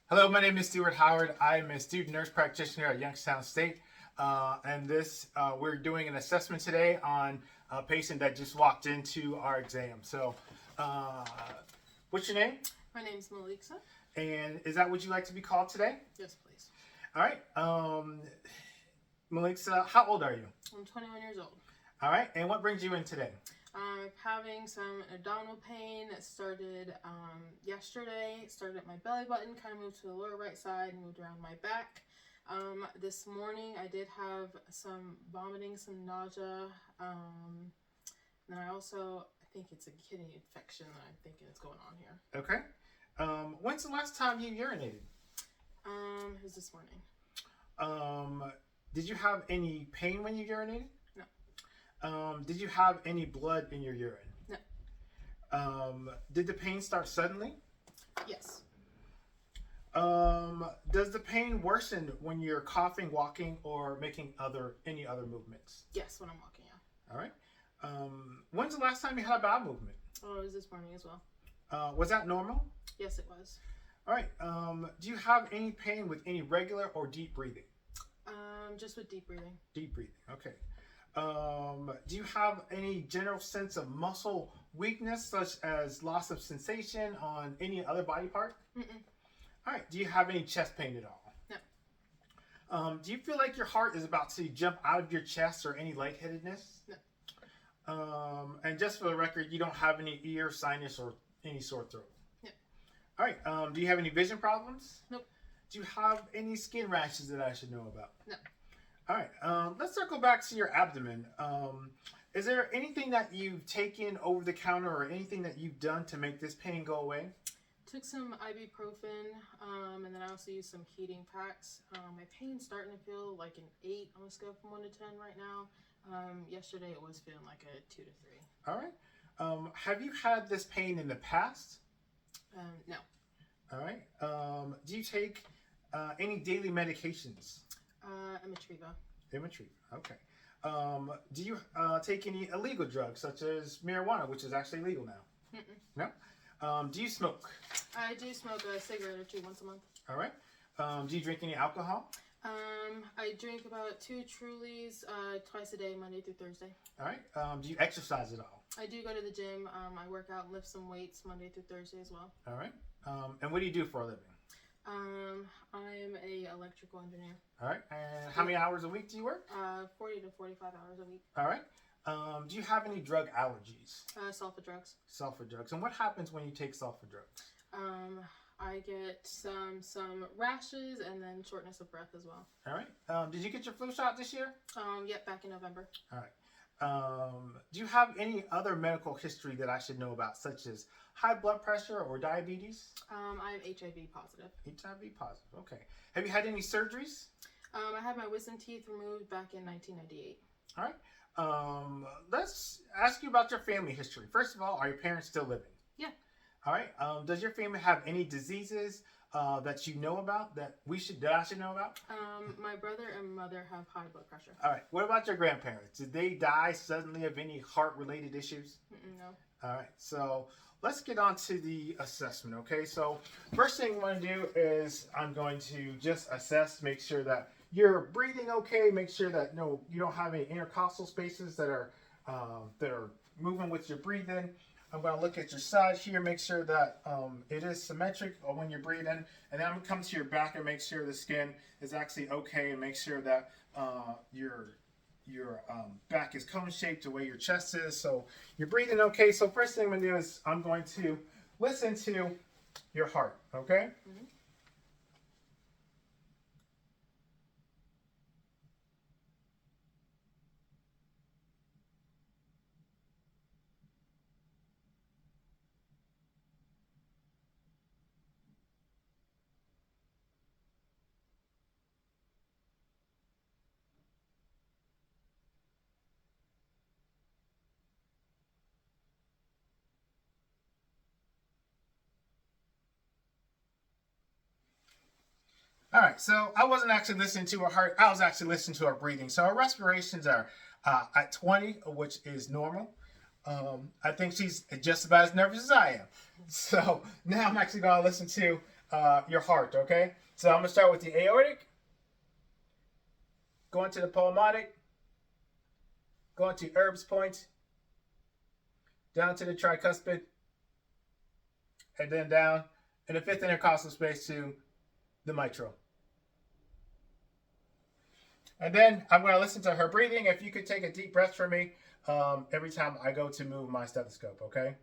Hello, my name is Stuart Howard. I'm a student nurse practitioner at Youngstown State. We're doing an assessment today on a patient that just walked into our exam. Uh, what's your name? My name's Malixa. And is that what you like to be called today? Yes, please. All right. Melissa, how old are you? I'm 21 years old. All right. And what brings you in today? I'm having some abdominal pain that started yesterday. It started at my belly button, kind of moved to the lower right side, and moved around my back. This morning I did have some vomiting, some nausea. And I think it's a kidney infection that I'm thinking is going on here. Okay. When's the last time you urinated? It was this morning. Did you have any pain when you urinated? No. Did you have any blood in your urine? No. Did the pain start suddenly? Yes. Does the pain worsen when you're coughing, walking, or making any other movements? Yes, when I'm walking, yeah. All right. When's the last time you had a bowel movement? Oh, it was this morning as well. Was that normal? Yes, it was. All right. Do you have any pain with any regular or deep breathing? Just with deep breathing. Deep breathing. Okay. Do you have any general sense of muscle weakness, such as loss of sensation on any other body part? Mm-mm. All right. Do you have any chest pain at all? No. Do you feel like your heart is about to jump out of your chest or any lightheadedness? No. And just for the record, you don't have any ear, sinus, or any sore throat? No. All right. Do you have any vision problems? Nope. Do you have any skin rashes that I should know about? No. All right. Let's circle back to your abdomen. Is there anything that you've taken over the counter or anything that you've done to make this pain go away? Took some ibuprofen, and then I also used some heating packs. My pain's starting to feel like an 8 on a scale from 1 to 10 right now. Yesterday it was feeling like a 2 to 3. All right. Have you had this pain in the past? No. All right. Do you take any daily medications? Amitriva. Amitriva. Okay. Do you take any illegal drugs such as marijuana, which is actually legal now? Mm-mm. No. Do you smoke? I do smoke a cigarette or 2 once a month. All right. Do you drink any alcohol? I drink about 2 Trulies twice a day, Monday through Thursday. All right. Do you exercise at all? I do go to the gym. I work out and lift some weights Monday through Thursday as well. All right. And what do you do for a living? I'm a electrical engineer. All right. And how many hours a week do you work? 40 to 45 hours a week. All right. Do you have any drug allergies? Sulfa drugs. Sulfur drugs. And what happens when you take sulfur drugs? I get some rashes and then shortness of breath as well. All right. Did you get your flu shot this year? Yep, back in November. All right. Do you have any other medical history that I should know about, such as high blood pressure or diabetes? I'm HIV positive. HIV positive. Okay. Have you had any surgeries? I had my wisdom teeth removed back in 1998. All right. Let's ask you about your family history. First of all, are your parents still living? Yeah. All right. Does your family have any diseases that you know about that I should know about? My brother and mother have high blood pressure. All right. What about your grandparents? Did they die suddenly of any heart-related issues? No. All right. So let's get on to the assessment. Okay. So first thing I'm going to do is I'm going to just assess, make sure that you're breathing okay. Make sure that you don't have any intercostal spaces that are moving with your breathing. I'm going to look at your side here, make sure that it is symmetric when you're breathing. And then I'm going to come to your back and make sure the skin is actually okay and make sure that your back is cone-shaped the way your chest is. So you're breathing okay. So first thing I'm going to do is I'm going to listen to your heart, okay? Mm-hmm. All right, so I wasn't actually listening to her heart. I was actually listening to her breathing. So her respirations are at 20, which is normal. I think she's just about as nervous as I am. So now I'm actually going to listen to your heart. Okay, so I'm gonna start with the aortic, going to the pulmonic, going to Erb's point, down to the tricuspid, and then down in the fifth intercostal space to the mitral. And then I'm going to listen to her breathing. If you could take a deep breath for me every time I go to move my stethoscope, okay?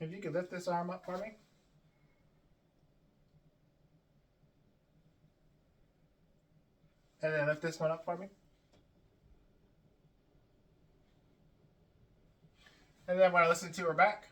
If you could lift this arm up for me. And then lift this one up for me. And then when I listen to her back.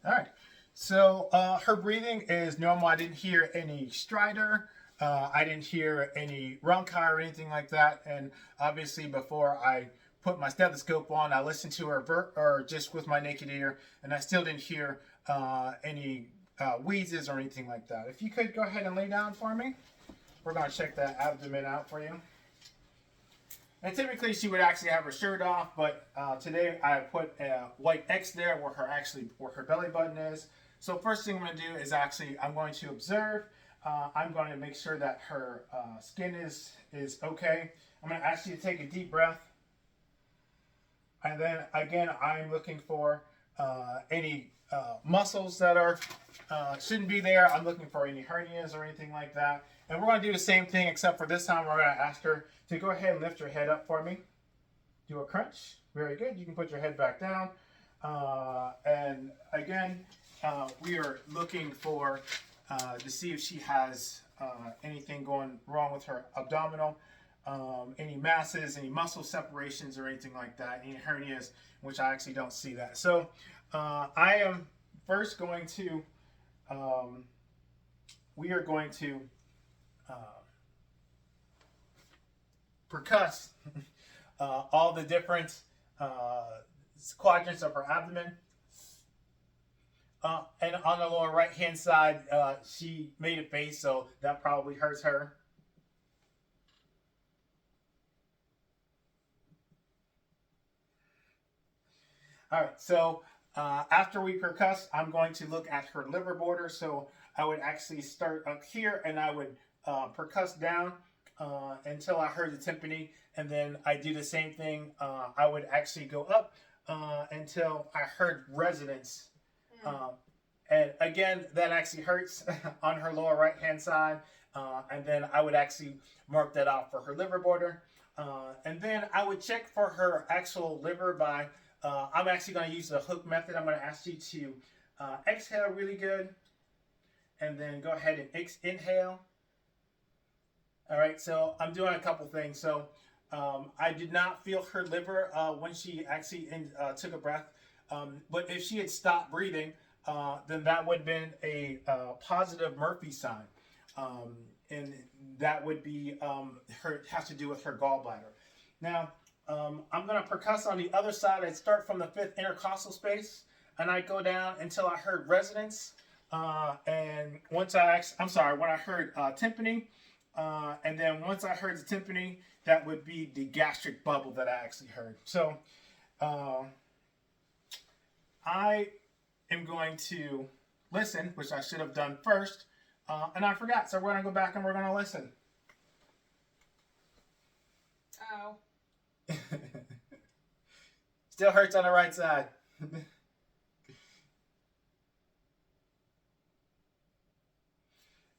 All right. So her breathing is normal. I didn't hear any stridor. I didn't hear any rhonchi or anything like that. And obviously, before I put my stethoscope on, I listened to her or just with my naked ear, and I still didn't hear any wheezes or anything like that. If you could go ahead and lay down for me, we're going to check that abdomen out for you. And typically she would actually have her shirt off, but today I put a white X there where her belly button is. So first thing I'm going to do is I'm going to observe. I'm going to make sure that her skin is okay. I'm going to ask you to take a deep breath. And then again, I'm looking for any muscles that are shouldn't be there. I'm looking for any hernias or anything like that. And we're going to do the same thing, except for this time we're going to ask her to go ahead and lift her head up for me. Do a crunch. Very good. You can put your head back down. And again, we are looking for to see if she has anything going wrong with her abdominal, any masses, any muscle separations or anything like that, any hernias, which I actually don't see that. So I am first going to, we are going to percuss all the different quadrants of her abdomen. And on the lower right hand side, she made a face, so that probably hurts her. All right, so after we percuss, I'm going to look at her liver border. So I would actually start up here and I would percuss down until I heard the tympani, and then I do the same thing. I would actually go up until I heard resonance. And again, that actually hurts on her lower right hand side. And then I would actually mark that out for her liver border. And then I would check for her actual liver by, I'm actually going to use the hook method. I'm going to ask you to exhale really good. And then go ahead and inhale. All right, so I'm doing a couple things. So I did not feel her liver when she actually took a breath. But if she had stopped breathing, then that would have been a positive Murphy sign. And that would be has to do with her gallbladder. Now, I'm going to percuss on the other side. I start from the fifth intercostal space, and I go down until I heard resonance. And once when I heard tympani, and then once I heard the tympani, that would be the gastric bubble that I actually heard. So I am going to listen, which I should have done first, and I forgot. So we're going to go back and we're going to listen. Ow. Still hurts on the right side.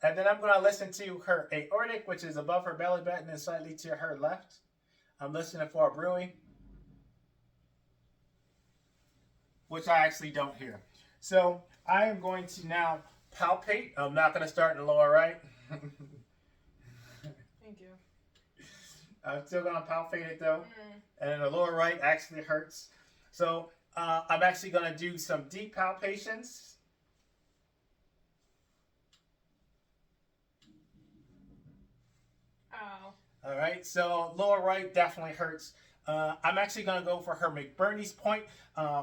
And then I'm going to listen to her aortic, which is above her belly button and slightly to her left. I'm listening for a bruit, which I actually don't hear. So I am going to now palpate. I'm not going to start in the lower right. Thank you. I'm still gonna palpate it though. And then the lower right actually hurts. So I'm actually gonna do some deep palpations. Oh. All right, so lower right definitely hurts. I'm actually going to go for her McBurney's point,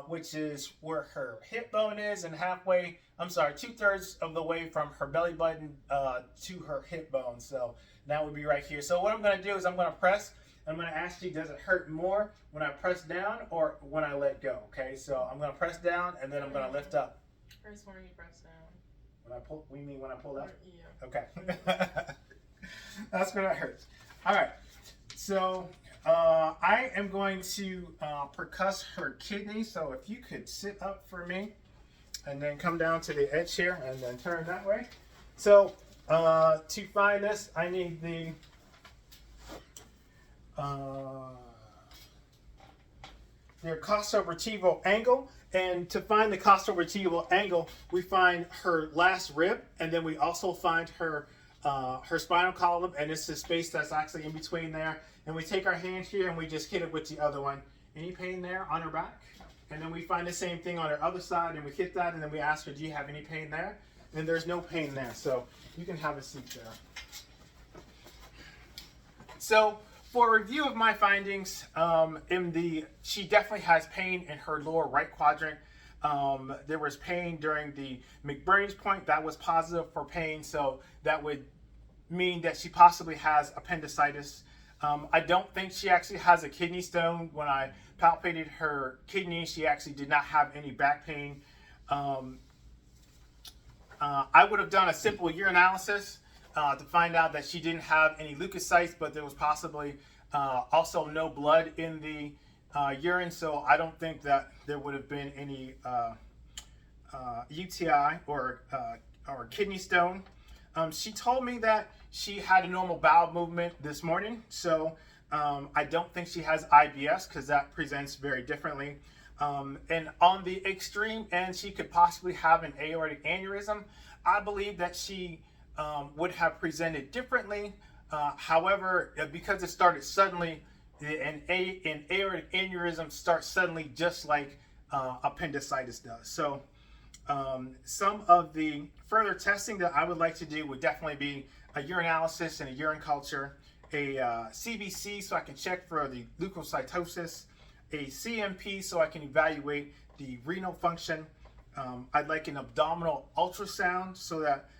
which is where her hip bone is, and halfway, I'm sorry, 2/3 of the way from her belly button to her hip bone. So that would be right here. So what I'm going to do is I'm going to press. I'm going to ask you, does it hurt more when I press down or when I let go? Okay, so I'm going to press down and then I'm going to lift up. First when you press down. When I pull, we mean when I pull up? Yeah. Okay. That's when it hurts. All right. So I am going to percuss her kidney. So if you could sit up for me and then come down to the edge here and then turn that way. So to find this, I need the costovertebral angle. And to find the costovertebral angle, we find her last rib, and then we also find her spinal column, and it's the space that's actually in between there. And we take our hand here and we just hit it with the other one. Any pain there on her back? And then we find the same thing on her other side, and we hit that, and then we ask her, do you have any pain there? And there's no pain there, so you can have a seat there. So for a review of my findings, she definitely has pain in her lower right quadrant. There was pain during the McBurney's point. That was positive for pain, so that would mean that she possibly has appendicitis. I don't think she actually has a kidney stone. When I palpated her kidney, she actually did not have any back pain. I would have done a simple urinalysis to find out that she didn't have any leukocytes, but there was possibly also no blood in the urine, so I don't think that there would have been any UTI or kidney stone. She told me that she had a normal bowel movement this morning, so I don't think she has IBS because that presents very differently. And on the extreme end, she could possibly have an aortic aneurysm. I believe that she would have presented differently. However, because it started suddenly, an aortic aneurysm starts suddenly just like appendicitis does. So some of the further testing that I would like to do would definitely be a urinalysis and a urine culture, a CBC so I can check for the leukocytosis, a CMP so I can evaluate the renal function. I'd like an abdominal ultrasound so that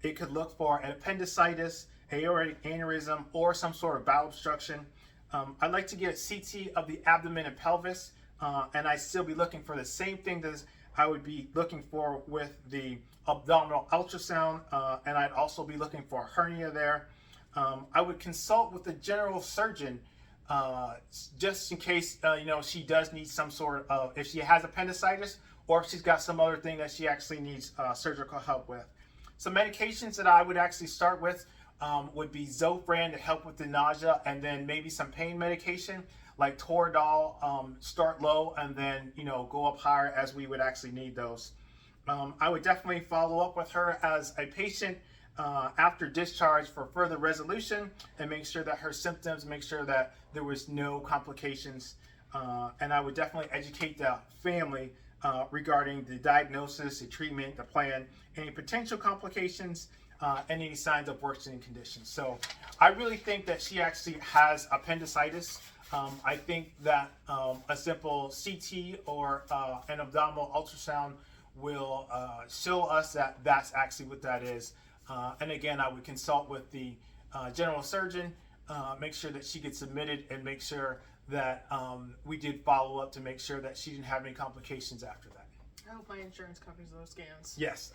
it could look for an appendicitis, aortic aneurysm, or some sort of bowel obstruction. I'd like to get a CT of the abdomen and pelvis, and I'd still be looking for the same thing that I would be looking for with the abdominal ultrasound, and I'd also be looking for a hernia there. I would consult with the general surgeon just in case she does need some sort of, if she has appendicitis or if she's got some other thing that she actually needs surgical help with. Some medications that I would actually start with would be Zofran to help with the nausea, and then maybe some pain medication like Toradol. Start low and then go up higher as we would actually need those. I would definitely follow up with her as a patient after discharge for further resolution and make sure that her symptoms, make sure that there was no complications, and I would definitely educate the family regarding the diagnosis, the treatment, the plan, any potential complications, and any signs of worsening conditions. So I really think that she actually has appendicitis. I think that a simple CT or an abdominal ultrasound will show us that that's actually what that is. And again, I would consult with the general surgeon, make sure that she gets admitted, and make sure that we did follow up to make sure that she didn't have any complications after that. I hope my insurance covers those scans. Yes.